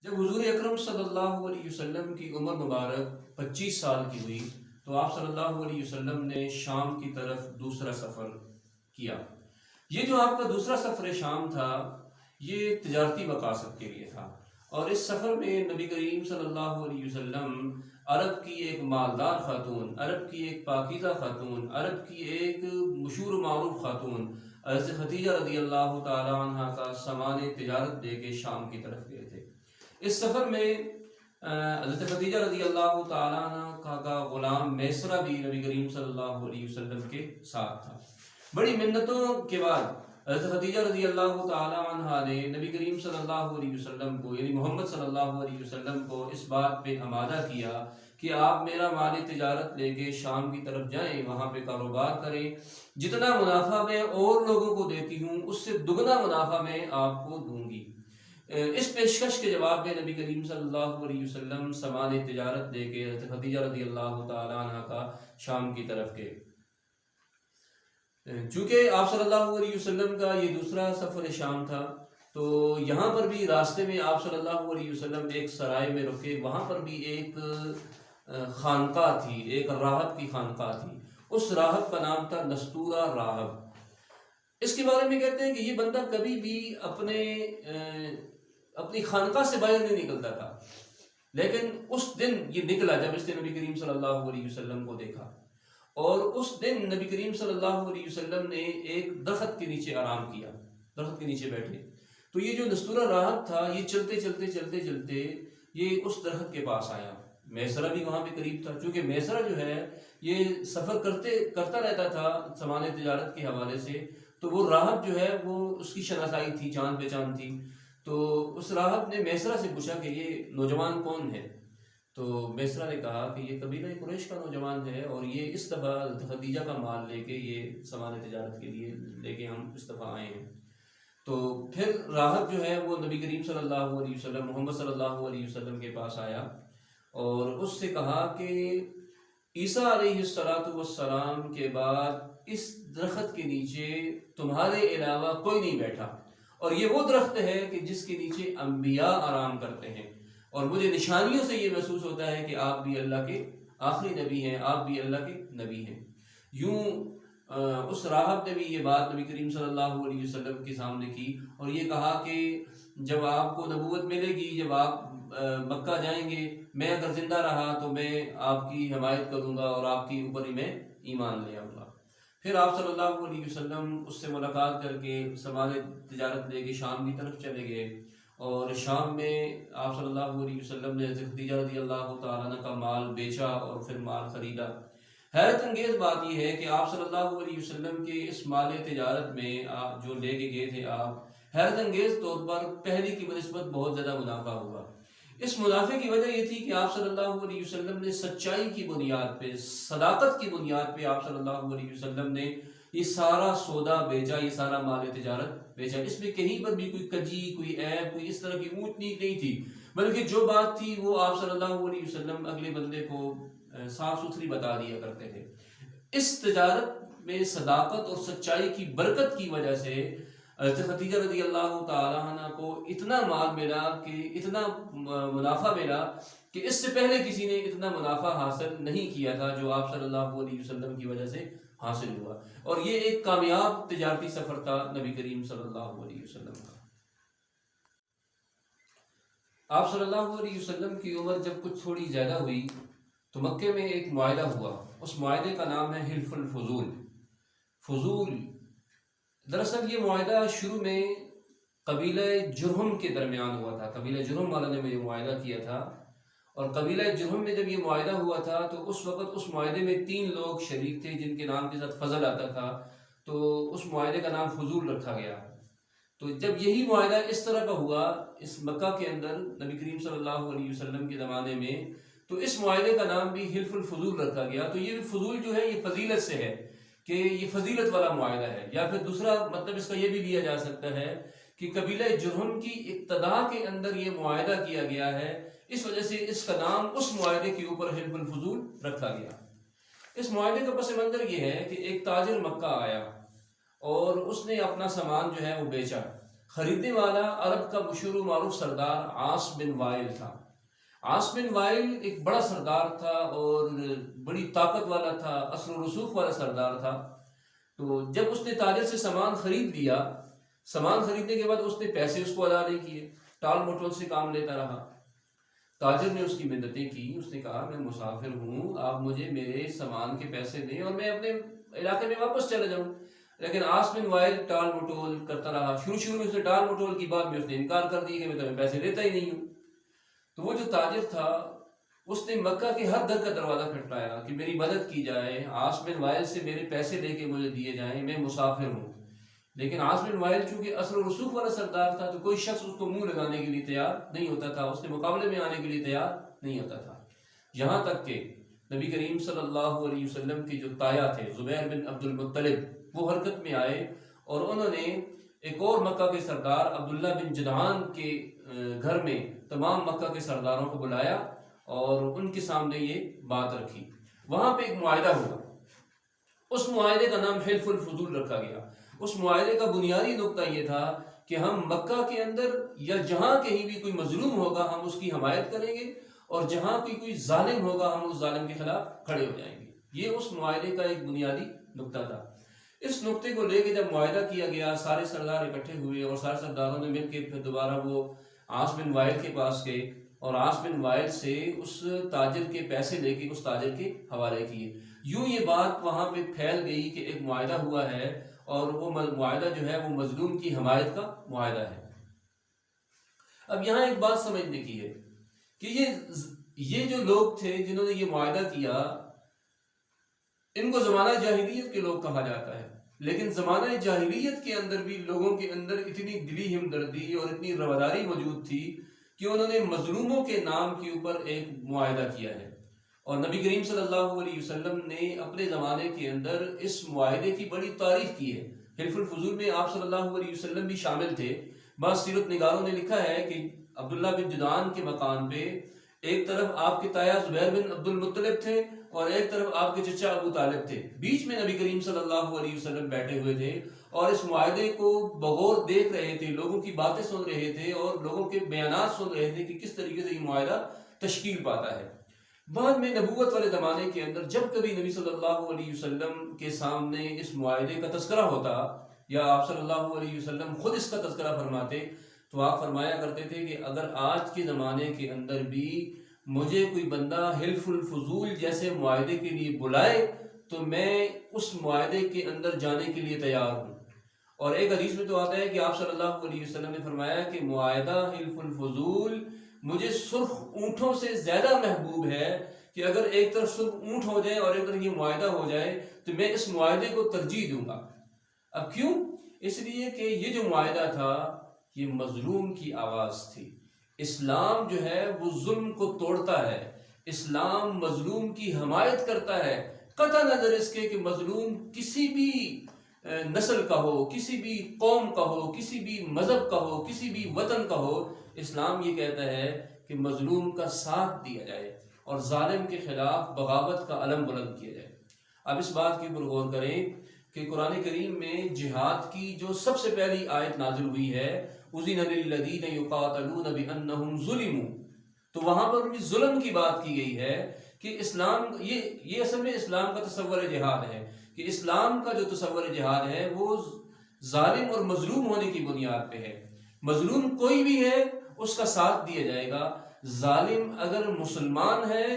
جب حضور اکرم صلی اللہ علیہ وسلم کی عمر مبارک 25 سال کی ہوئی تو آپ صلی اللہ علیہ وسلم نے شام کی طرف دوسرا سفر کیا۔ یہ جو آپ کا دوسرا سفر شام تھا یہ تجارتی مقاصد کے لیے تھا، اور اس سفر میں نبی کریم صلی اللہ علیہ وسلم عرب کی ایک مالدار خاتون، عرب کی ایک پاکیزہ خاتون، عرب کی ایک مشہور و معروف خاتون حضرت خدیجہ رضی اللہ تعالی عنہ کا سامان تجارت دے کے شام کی طرف گئے تھے۔ اس سفر میں حضرت خدیجہ رضی اللہ تعالیٰ عنہ کا غلام میسرہ بھی نبی کریم صلی اللہ علیہ وسلم کے ساتھ تھا۔ بڑی منتوں کے بعد حضرت خدیجہ رضی اللہ تعالیٰ عنہ نے نبی کریم صلی اللہ علیہ وسلم کو، یعنی محمد صلی اللہ علیہ وسلم کو اس بات پہ آمادہ کیا کہ آپ میرا مال تجارت لے کے شام کی طرف جائیں، وہاں پہ کاروبار کریں، جتنا منافع میں اور لوگوں کو دیتی ہوں اس سے دگنا منافع میں آپ کو دوں گی۔ اس پیشکش کے جواب میں نبی کریم صلی اللہ علیہ وسلم سامان تجارت دے کے حضرت خدیجہ رضی اللہ تعالیٰ عنہ کا شام کی طرف گئے۔ چونکہ آپ صلی اللہ علیہ وسلم کا یہ دوسرا سفر شام تھا تو یہاں پر بھی راستے میں آپ صلی اللہ علیہ وسلم ایک سرائے میں رکے، وہاں پر بھی ایک خانقاہ تھی، ایک راہب کی خانقاہ تھی۔ اس راہب کا نام تھا نستورہ راہب۔ اس کے بارے میں کہتے ہیں کہ یہ بندہ کبھی بھی اپنی خانقاہ سے باہر نہیں نکلتا تھا، لیکن اس دن یہ نکلا جب اس نے نبی کریم صلی اللہ علیہ وسلم کو دیکھا، اور اس دن نبی کریم صلی اللہ علیہ وسلم نے ایک درخت کے نیچے آرام کیا، درخت کے نیچے بیٹھے۔ تو یہ جو نستورہ راہب تھا یہ چلتے چلتے یہ اس درخت کے پاس آیا۔ میسرہ بھی وہاں پہ قریب تھا، چونکہ میسرہ جو ہے یہ سفر کرتا رہتا تھا سامان تجارت کے حوالے سے، تو وہ راہب جو ہے وہ اس کی شناسائی تھی، جان پہچان تھی۔ تو اس راہب نے میسرہ سے پوچھا کہ یہ نوجوان کون ہے؟ تو میسرہ نے کہا کہ یہ قبیلہ قریش کا نوجوان ہے، اور یہ اس دفعہ خدیجہ کا مال لے کے، یہ سامان تجارت کے لیے لے کے ہم اس دفعہ آئے ہیں۔ تو پھر راہب جو ہے وہ نبی کریم صلی اللہ علیہ وسلم، محمد صلی اللہ علیہ وسلم کے پاس آیا اور اس سے کہا کہ عیسیٰ علیہ السلام کے بعد اس درخت کے نیچے تمہارے علاوہ کوئی نہیں بیٹھا، اور یہ وہ درخت ہے کہ جس کے نیچے انبیاء آرام کرتے ہیں، اور مجھے نشانیوں سے یہ محسوس ہوتا ہے کہ آپ بھی اللہ کے آخری نبی ہیں، آپ بھی اللہ کے نبی ہیں۔ یوں اس راہب نے بھی یہ بات نبی کریم صلی اللہ علیہ وسلم کے سامنے کی، اور یہ کہا کہ جب آپ کو نبوت ملے گی، جب آپ مکہ جائیں گے، میں اگر زندہ رہا تو میں آپ کی حمایت کروں گا اور آپ کی اوپر ہی میں ایمان لے آؤں گا۔ پھر آپ صلی اللہ علیہ وسلم اس سے ملاقات کر کے سامان تجارت لے کے شام کی طرف چلے گئے، اور شام میں آپ صلی اللہ علیہ وسلم نے حضرت خدیجہ رضی اللہ تعالیٰ عنہ کا مال بیچا اور پھر مال خریدا۔ حیرت انگیز بات یہ ہے کہ آپ صلی اللہ علیہ وسلم کے اس مال تجارت میں آپ جو لے کے گئے تھے، آپ حیرت انگیز طور پر پہلی کی بنسبت بہت زیادہ منافع ہوا۔ اس منافع کی وجہ یہ تھی کہ آپ صلی اللہ علیہ وسلم نے سچائی کی بنیاد پہ، صداقت کی بنیاد پہ آپ صلی اللہ علیہ وسلم نے یہ سارا سودا بیچا، یہ سارا مال تجارت بیچا۔ اس میں کہیں پر بھی کوئی کجی، کوئی عیب، کوئی اس طرح کی اونچ نیچ نہیں تھی، بلکہ جو بات تھی وہ آپ صلی اللہ علیہ وسلم اگلے بندے کو صاف ستھری بتا دیا کرتے تھے۔ اس تجارت میں صداقت اور سچائی کی برکت کی وجہ سے حضرت خدیجہ رضی اللہ تعالیٰ عنہ کو اتنا مال ملا، کہ اتنا منافع ملا کہ اس سے پہلے کسی نے اتنا منافع حاصل نہیں کیا تھا جو آپ صلی اللہ علیہ وسلم کی وجہ سے حاصل ہوا، اور یہ ایک کامیاب تجارتی سفر تھا نبی کریم صلی اللہ علیہ وسلم کا۔ آپ صلی اللہ علیہ وسلم کی عمر جب کچھ تھوڑی زیادہ ہوئی تو مکے میں ایک معاہدہ ہوا، اس معاہدے کا نام ہے حلف الفضول۔ فضول دراصل یہ معاہدہ شروع میں قبیلہ جرہم کے درمیان ہوا تھا، قبیلہ جرہم والا نے یہ معاہدہ کیا تھا، اور قبیلہ جرہم میں جب یہ معاہدہ ہوا تھا تو اس وقت اس معاہدے میں 3 لوگ شریک تھے جن کے نام کے ساتھ فضل آتا تھا، تو اس معاہدے کا نام فضول رکھا گیا۔ تو جب یہی معاہدہ اس طرح کا ہوا اس مکہ کے اندر نبی کریم صلی اللہ علیہ وسلم کے زمانے میں، تو اس معاہدے کا نام بھی حلف الفضول رکھا گیا۔ تو یہ فضول جو ہے یہ فضیلت سے ہے کہ یہ فضیلت والا معاہدہ ہے، یا پھر دوسرا مطلب اس کا یہ بھی لیا جا سکتا ہے کہ قبیلہ جرہم کی ابتدا کے اندر یہ معاہدہ کیا گیا ہے، اس وجہ سے اس کا نام اس معاہدے کے اوپر حلف الفضول رکھا گیا۔ اس معاہدے کا پس منظر یہ ہے کہ ایک تاجر مکہ آیا اور اس نے اپنا سامان جو ہے وہ بیچا، خریدنے والا عرب کا مشہور و معروف سردار عاص بن وائل تھا۔ عاص بن وائل ایک بڑا سردار تھا اور بڑی طاقت والا تھا، اثر و رسوخ والا سردار تھا۔ تو جب اس نے تاجر سے سامان خرید لیا، سامان خریدنے کے بعد اس نے پیسے اس کو ادا نہیں کیے، ٹال مٹول سے کام لیتا رہا۔ تاجر نے اس کی منتیں کی، اس نے کہا میں مسافر ہوں، آپ مجھے میرے سامان کے پیسے دیں اور میں اپنے علاقے میں واپس چلا جاؤں۔ لیکن عاص بن وائل ٹال مٹول کرتا رہا۔ شروع میں اس نے ٹال مٹول کی بات میں اس نے انکار کر دیا کہ میں تمہیں پیسے دیتا ہی نہیں ہوں۔ تو وہ جو تاجر تھا اس نے مکہ کے ہر در کا دروازہ کھٹکھٹایا کہ میری مدد کی جائے، عاص بن وائل سے میرے پیسے لے کے مجھے دیے جائیں، میں مسافر ہوں۔ لیکن عاص بن وائل چونکہ اثر و رسوخ والا سردار تھا تو کوئی شخص اس کو منہ لگانے کے لیے تیار نہیں ہوتا تھا، اس کے مقابلے میں آنے کے لیے تیار نہیں ہوتا تھا۔ یہاں تک کہ نبی کریم صلی اللہ علیہ وسلم کی جو تایا تھے زبیر بن عبد المطلب، وہ حرکت میں آئے اور انہوں نے ایک اور مکہ کے سردار عبداللہ بن جدعان کے گھر میں تمام مکہ کے سرداروں کو بلایا اور ان کے سامنے یہ بات رکھی۔ وہاں پہ ایک معاہدہ ہوا، اس معاہدے کا نام حلف الفضول رکھا گیا۔ اس معاہدے کا بنیادی نقطہ یہ تھا کہ ہم مکہ کے اندر یا جہاں کہیں بھی کوئی مظلوم ہوگا ہم اس کی حمایت کریں گے، اور جہاں کوئی ظالم ہوگا ہم اس ظالم کے خلاف کھڑے ہو جائیں گے۔ یہ اس معاہدے کا ایک بنیادی نقطہ تھا۔ اس نقطے کو لے کے جب معاہدہ کیا گیا، سارے سردار اکٹھے ہوئے اور سارے سرداروں نے مل کے پھر دوبارہ وہ عاص بن وائل کے پاس گئے اور عاص بن وائل سے اس تاجر کے پیسے لے کے اس تاجر کے حوالے کیے۔ یوں یہ بات وہاں پہ پھیل گئی کہ ایک معاہدہ ہوا ہے اور وہ معاہدہ جو ہے وہ مظلوم کی حمایت کا معاہدہ ہے۔ اب یہاں ایک بات سمجھنے کی ہے کہ یہ جو لوگ تھے جنہوں نے یہ معاہدہ کیا، ان کو زمانہ جاہلیت کے لوگ کہا جاتا ہے، لیکن زمانہ جاہلیت کے اندر بھی لوگوں کے اندر اتنی دلی ہمدردی اور اتنی رواداری موجود تھی کہ انہوں نے مظلوموں کے نام کے اوپر ایک معاہدہ کیا ہے۔ اور نبی کریم صلی اللہ علیہ وسلم نے اپنے زمانے کے اندر اس معاہدے کی بڑی تعریف کی ہے۔ حلف الفضول میں آپ صلی اللہ علیہ وسلم بھی شامل تھے۔ بعض سیرت نگاروں نے لکھا ہے کہ عبداللہ بن جدعان کے مکان پہ ایک طرف آپ کے تایا زبیر بن عبد المطلب تھے اور ایک طرف آپ کے چچا ابو طالب تھے، بیچ میں نبی کریم صلی اللہ علیہ وسلم بیٹھے ہوئے تھے اور اس معاہدے کو بغور دیکھ رہے تھے، لوگوں کی باتیں سن رہے تھے اور لوگوں کے بیانات سن رہے تھے کہ کس طریقے سے یہ معاہدہ تشکیل پاتا ہے۔ بعد میں نبوت والے زمانے کے اندر جب کبھی نبی صلی اللہ علیہ وسلم کے سامنے اس معاہدے کا تذکرہ ہوتا یا آپ صلی اللہ علیہ وسلم خود اس کا تذکرہ فرماتے تو آپ فرمایا کرتے تھے کہ اگر آج کے زمانے کے اندر بھی مجھے کوئی بندہ حلف الفضول جیسے معاہدے کے لیے بلائے تو میں اس معاہدے کے اندر جانے کے لیے تیار ہوں۔ اور ایک حدیث میں تو آتا ہے کہ آپ صلی اللہ علیہ وسلم نے فرمایا کہ معاہدہ حلف الفضول مجھے سرخ اونٹوں سے زیادہ محبوب ہے، کہ اگر ایک طرف سرخ اونٹ ہو جائے اور ایک طرف یہ معاہدہ ہو جائے تو میں اس معاہدے کو ترجیح دوں گا۔ اب کیوں؟ اس لیے کہ یہ جو معاہدہ تھا یہ مظلوم کی آواز تھی۔ اسلام جو ہے وہ ظلم کو توڑتا ہے، اسلام مظلوم کی حمایت کرتا ہے، قطع نظر اس کے کہ مظلوم کسی بھی نسل کا ہو، کسی بھی قوم کا ہو، کسی بھی مذہب کا ہو، کسی بھی وطن کا ہو۔ اسلام یہ کہتا ہے کہ مظلوم کا ساتھ دیا جائے اور ظالم کے خلاف بغاوت کا علم بلند کیا جائے۔ اب اس بات کے اوپر غور کریں کہ قرآن کریم میں جہاد کی جو سب سے پہلی آیت نازل ہوئی ہے اذن للذین یقاتلون بانہم ظلموا، تو وہاں پر بھی ظلم کی بات کی گئی ہے کہ اسلام یہ اصل میں اسلام کا تصور جہاد ہے، کہ اسلام کا جو تصور جہاد ہے وہ ظالم اور مظلوم ہونے کی بنیاد پہ ہے۔ مظلوم کوئی بھی ہے اس کا ساتھ دیا جائے گا، ظالم اگر مسلمان ہے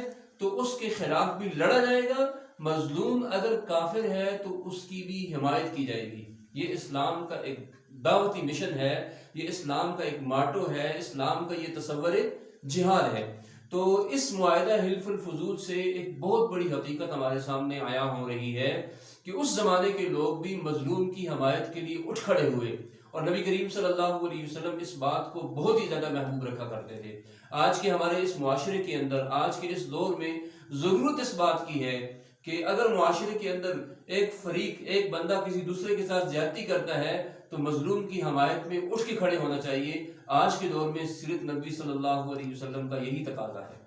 تو اس کے خلاف بھی لڑا جائے گا، مظلوم اگر کافر ہے تو اس کی بھی حمایت کی جائے گی۔ یہ اسلام کا ایک دعوتی مشن ہے، یہ اسلام کا ایک ماٹو ہے، اسلام کا یہ تصور جہاد ہے۔ تو اس معاہدہ حلف الفضول سے ایک بہت بڑی حقیقت ہمارے سامنے عیاں ہو رہی ہے کہ اس زمانے کے لوگ بھی مظلوم کی حمایت کے لیے اٹھ کھڑے ہوئے، اور نبی کریم صلی اللہ علیہ وسلم اس بات کو بہت ہی زیادہ محبوب رکھا کرتے تھے۔ آج کے ہمارے اس معاشرے کے اندر، آج کے اس دور میں ضرورت اس بات کی ہے کہ اگر معاشرے کے اندر ایک فریق، ایک بندہ کسی دوسرے کے ساتھ زیادتی کرتا ہے تو مظلوم کی حمایت میں اٹھ کے کھڑے ہونا چاہیے۔ آج کے دور میں سیرت نبی صلی اللہ علیہ وسلم کا یہی تقاضا ہے۔